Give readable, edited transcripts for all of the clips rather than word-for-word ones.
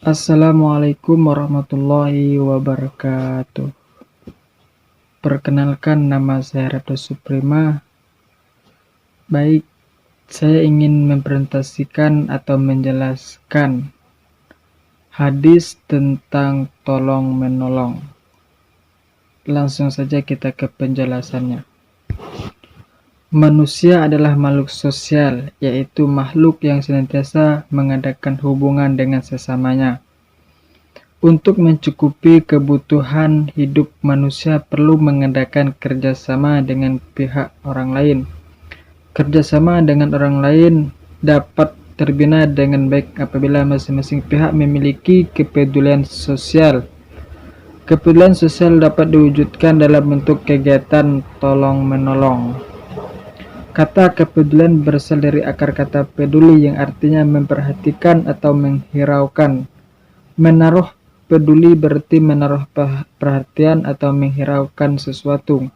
Assalamualaikum warahmatullahi wabarakatuh. Perkenalkan, nama saya Reto Suprema. Baik, saya ingin mempresentasikan atau menjelaskan hadis tentang tolong menolong. Langsung saja kita ke penjelasannya. Manusia adalah makhluk sosial, yaitu makhluk yang senantiasa mengadakan hubungan dengan sesamanya. Untuk mencukupi kebutuhan hidup manusia perlu mengadakan kerjasama dengan pihak orang lain. Kerjasama dengan orang lain dapat terbina dengan baik apabila masing-masing pihak memiliki kepedulian sosial. Kepedulian sosial dapat diwujudkan dalam bentuk kegiatan tolong-menolong. Kata kepedulian berasal dari akar kata peduli yang artinya memperhatikan atau menghiraukan. Menaruh peduli berarti menaruh perhatian atau menghiraukan sesuatu.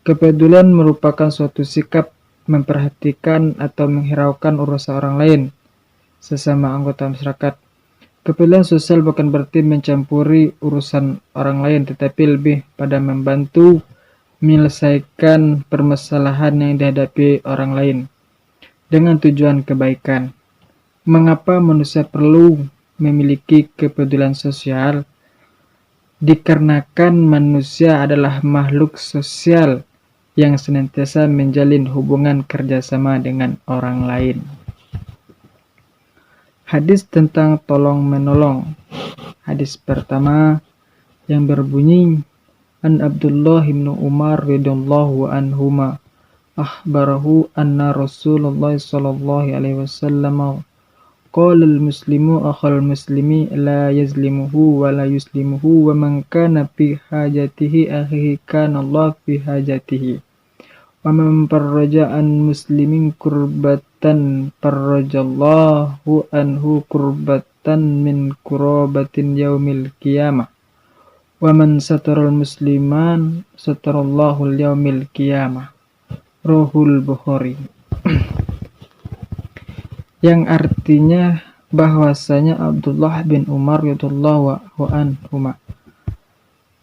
Kepedulian merupakan suatu sikap memperhatikan atau menghiraukan urusan orang lain, sesama anggota masyarakat. Kepedulian sosial bukan berarti mencampuri urusan orang lain, tetapi lebih pada membantu menyelesaikan permasalahan yang dihadapi orang lain dengan tujuan kebaikan. Mengapa manusia perlu memiliki kepedulian sosial? Dikarenakan manusia adalah makhluk sosial yang senantiasa menjalin hubungan kerjasama dengan orang lain. Hadis tentang tolong-menolong. Hadis pertama yang berbunyi, An Abdullah bin Umar radhiyallahu anhuma akhbarahu anna Rasulullah sallallahu alaihi wasallam qala al-muslimu akhal muslimi la yazlimuhu wa la yuslimuhu wa man kana fi hajatihi akhihi kana Allah fi hajatihi wa man farraja an muslimin kurbatan farrajallahu anhu kurbatan min kurabatin yaumil qiyamah wa man sataral musliman satarallahu yaumil qiyamah. Rohul Bukhari. Yang artinya bahwasanya Abdullah bin Umar radhiyallahu anhu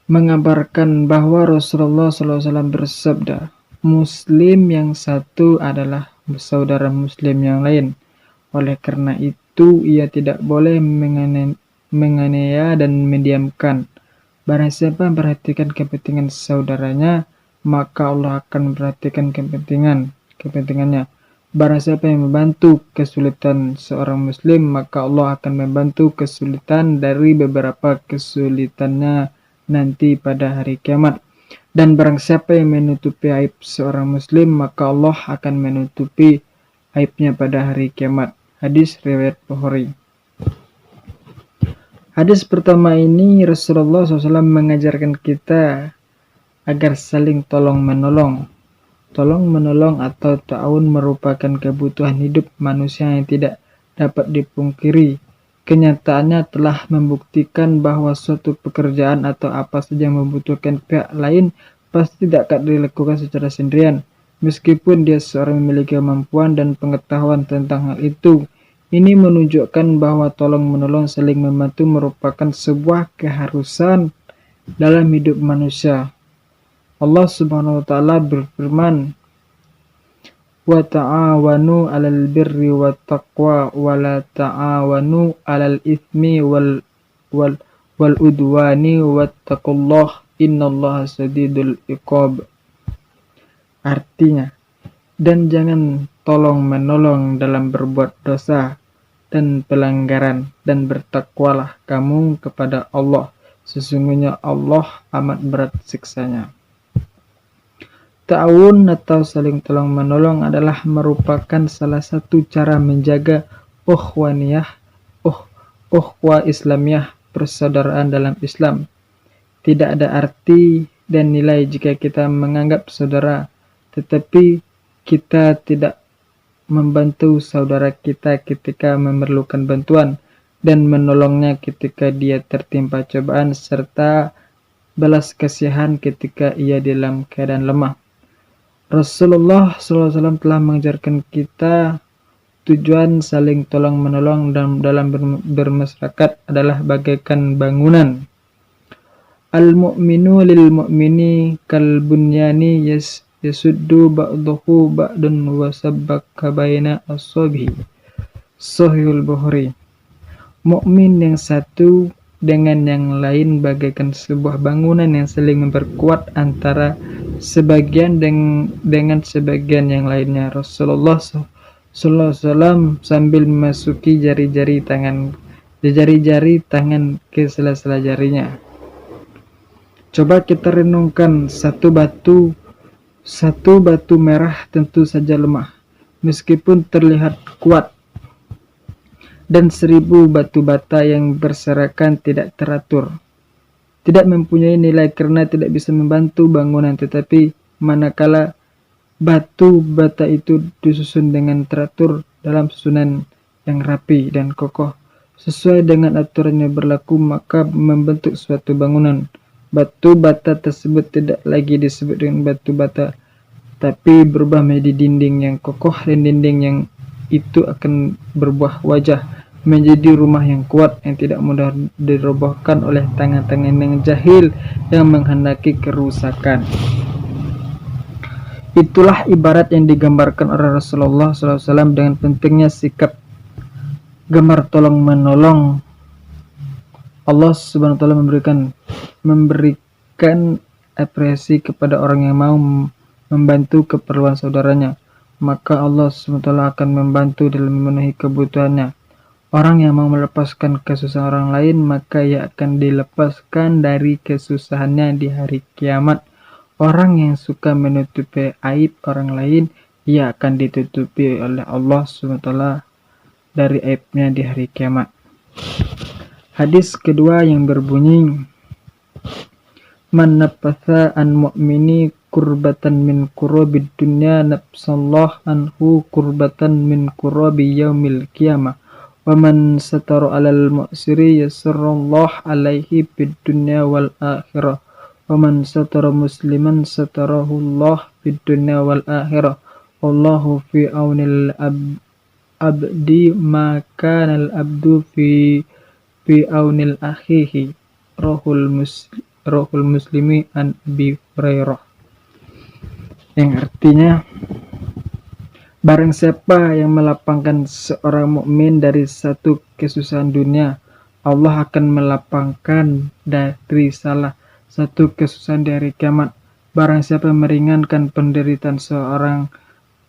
mengabarkan bahwa Rasulullah SAW bersabda, Muslim yang satu adalah saudara Muslim yang lain. Oleh karena itu ia tidak boleh menganiaya dan mendiamkan. Barang siapa memperhatikan kepentingan saudaranya, maka Allah akan memperhatikan kepentingannya. Barang siapa yang membantu kesulitan seorang muslim, maka Allah akan membantu kesulitan dari beberapa kesulitannya nanti pada hari kiamat. Dan barang siapa yang menutupi aib seorang muslim, maka Allah akan menutupi aibnya pada hari kiamat. Hadis riwayat Bukhari. Hadis pertama ini Rasulullah SAW mengajarkan kita agar saling tolong-menolong. Tolong-menolong atau ta'awun merupakan kebutuhan hidup manusia yang tidak dapat dipungkiri. Kenyataannya telah membuktikan bahwa suatu pekerjaan atau apa saja yang membutuhkan pihak lain pasti tidak akan dilakukan secara sendirian, meskipun dia seorang memiliki kemampuan dan pengetahuan tentang hal itu. Ini menunjukkan bahwa tolong-menolong saling membantu merupakan sebuah keharusan dalam hidup manusia. Allah Subhanahu wa taala berfirman, "Wa ta'awanu 'alal birri wat taqwa wa la ta'awanu 'alal itsmi wal udwani wattaqullaha innallaha shadidul iqab." Artinya, dan jangan tolong-menolong dalam berbuat dosa dan pelanggaran, dan bertakwalah kamu kepada Allah, sesungguhnya Allah amat berat siksanya. Ta'awun atau saling tolong-menolong adalah merupakan salah satu cara menjaga ukhwaniyah, ukhwah Islamiyah, persaudaraan dalam Islam. Tidak ada arti dan nilai jika kita menganggap saudara, tetapi kita tidak membantu saudara kita ketika memerlukan bantuan dan menolongnya ketika dia tertimpa cobaan, serta balas kasihan ketika ia dalam keadaan lemah. Rasulullah SAW telah mengajarkan kita tujuan saling tolong-menolong dalam bermasyarakat adalah bagaikan bangunan. Al-mu'minu lil mu'mini kal bunyani yasuddu ba'dahu ba'dun wa sabbaka baina asabihi. Sahihul Bukhari. Mukmin yang satu dengan yang lain bagaikan sebuah bangunan yang saling memperkuat antara sebagian dengan sebagian yang lainnya. Rasulullah SAW sambil memasuki jari-jari tangan ke sela-sela jarinya. Coba kita renungkan, satu batu merah tentu saja lemah, meskipun terlihat kuat, dan 1000 batu bata yang berserakan tidak teratur, tidak mempunyai nilai karena tidak bisa membantu bangunan. Tetapi manakala batu bata itu disusun dengan teratur dalam susunan yang rapi dan kokoh sesuai dengan aturan yang berlaku, maka membentuk suatu bangunan. Batu bata tersebut tidak lagi disebut dengan batu bata, tapi berubah menjadi dinding yang kokoh, dan dinding yang itu akan berbuah wajah menjadi rumah yang kuat yang tidak mudah dirobohkan oleh tangan-tangan yang jahil yang menghendaki kerusakan. Itulah ibarat yang digambarkan oleh Rasulullah SAW dengan pentingnya sikap gemar tolong menolong. Allah Subhanahu wa taala memberikan apresiasi kepada orang yang mau membantu keperluan saudaranya, maka Allah Subhanahu wa taala akan membantu dalam memenuhi kebutuhannya. Orang yang mau melepaskan kesusahan orang lain, maka ia akan dilepaskan dari kesusahannya di hari kiamat. Orang yang suka menutupi aib orang lain, ia akan ditutupi oleh Allah Subhanahu wa taala dari aibnya di hari kiamat. Hadis kedua yang berbunyi, man nafatha an mu'mini kurbatan min kurabid dunya nafsallah anhu kurbatan min kurabi yaumil qiyamah wa man satara alal mu'siri yasarallah alaihi bid dunya wal akhirah wa man satara musliman satarahullah bid dunya wal akhirah wallahu fi aunil abdi ma kana al abdu fi aunil akhihi. Rohul Muslimi an Abi Hurairah. Yang artinya, barang siapa yang melapangkan seorang mukmin dari satu kesusahan dunia, Allah akan melapangkan dari salah satu kesusahan di hari kiamat. Barang siapa meringankan penderitaan seorang,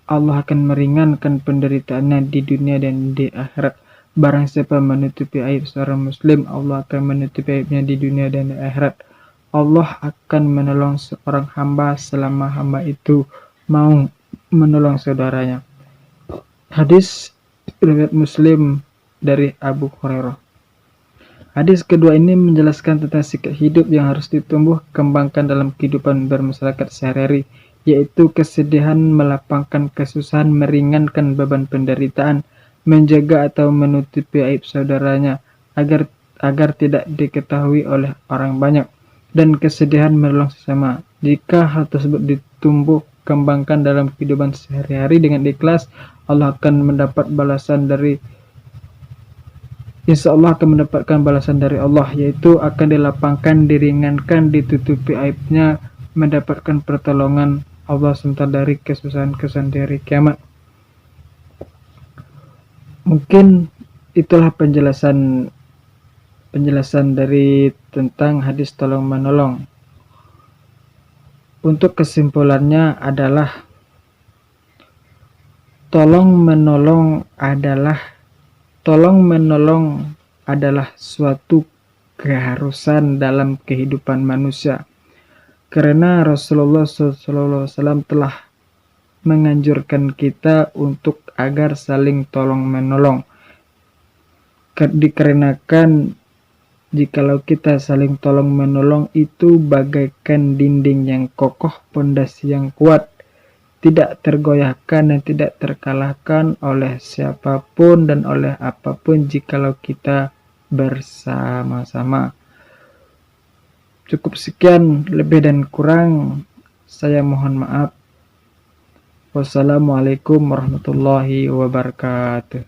Allah akan meringankan penderitaannya di dunia dan di akhirat. Barang siapa menutupi aib seorang muslim, Allah akan menutupi aibnya di dunia dan di akhirat. Allah akan menolong seorang hamba selama hamba itu mau menolong saudaranya. Hadis riwayat Muslim dari Abu Hurairah. Hadis kedua ini menjelaskan tentang sikap hidup yang harus ditumbuh kembangkan dalam kehidupan bermasyarakat sehari-hari, yaitu kesedihan, melapangkan kesusahan, meringankan beban penderitaan, menjaga atau menutupi aib saudaranya agar tidak diketahui oleh orang banyak, dan kesedihan menolong sesama. Jika hal tersebut ditumbuh kembangkan dalam kehidupan sehari-hari dengan ikhlas, insya Allah akan mendapatkan balasan dari Allah, yaitu akan dilapangkan, diringankan, ditutupi aibnya, mendapatkan pertolongan Allah SWT dari kesusahan-kesusahan dari kiamat. Mungkin itulah penjelasan dari tentang hadis tolong menolong. Untuk kesimpulannya adalah tolong menolong adalah suatu keharusan dalam kehidupan manusia, karena Rasulullah SAW telah menganjurkan kita untuk agar saling tolong menolong. Dikarenakan jikalau kita saling tolong menolong itu bagaikan dinding yang kokoh, pondasi yang kuat, tidak tergoyahkan dan tidak terkalahkan oleh siapapun dan oleh apapun jikalau kita bersama-sama. Cukup sekian, lebih dan kurang saya mohon maaf. Wassalamualaikum warahmatullahi wabarakatuh.